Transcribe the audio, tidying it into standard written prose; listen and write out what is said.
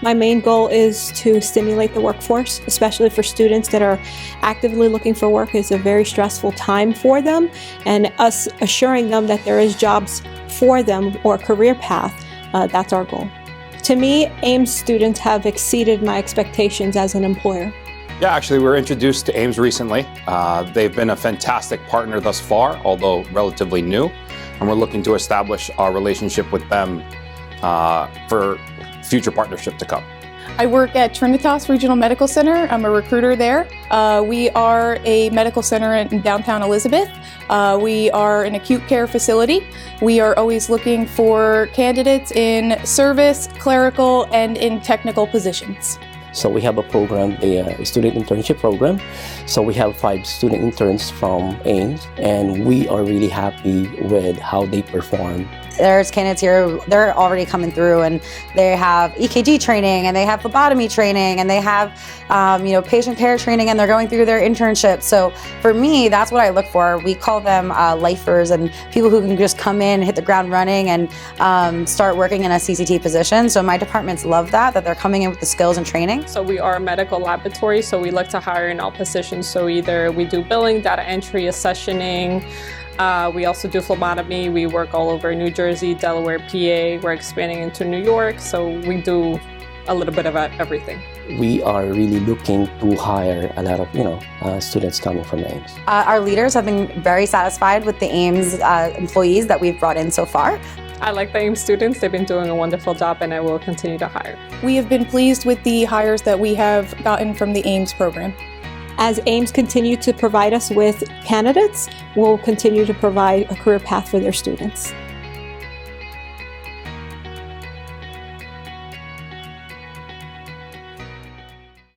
My main goal is to stimulate the workforce, especially for students that are actively looking for work. It's a very stressful time for them, and us assuring them that there is jobs for them or a career path, that's our goal. To me, Ames students have exceeded my expectations as an employer. Yeah, actually, we were introduced to Ames recently. They've been a fantastic partner thus far, although relatively new, and we're looking to establish our relationship with them for future partnership to come. I work at Trinitas Regional Medical Center. I'm a recruiter there. We are a medical center in downtown Elizabeth. We are an acute care facility. We are always looking for candidates in service, clerical, and in technical positions. So we have a program, a student internship program. So we have 5 student interns from Ames, and we are really happy with how they perform. There's candidates here, they're already coming through, and they have EKG training, and they have phlebotomy training, and they have patient care training, and they're going through their internship. So for me, that's what I look for. We call them lifers, and people who can just come in, hit the ground running, and start working in a CCT position. So my departments love that they're coming in with the skills and training. So we are a medical laboratory, so we look to hire in all positions. So either we do billing, data entry, accessioning. We also do phlebotomy. We work all over New Jersey, Delaware, PA. We're expanding into New York, so we do a little bit of everything. We are really looking to hire a lot of students coming from Ames. Our leaders have been very satisfied with the Ames employees that we've brought in so far. I like the Ames students. They've been doing a wonderful job, and I will continue to hire. We have been pleased with the hires that we have gotten from the Ames program. As Ames continue to provide us with candidates, we'll continue to provide a career path for their students.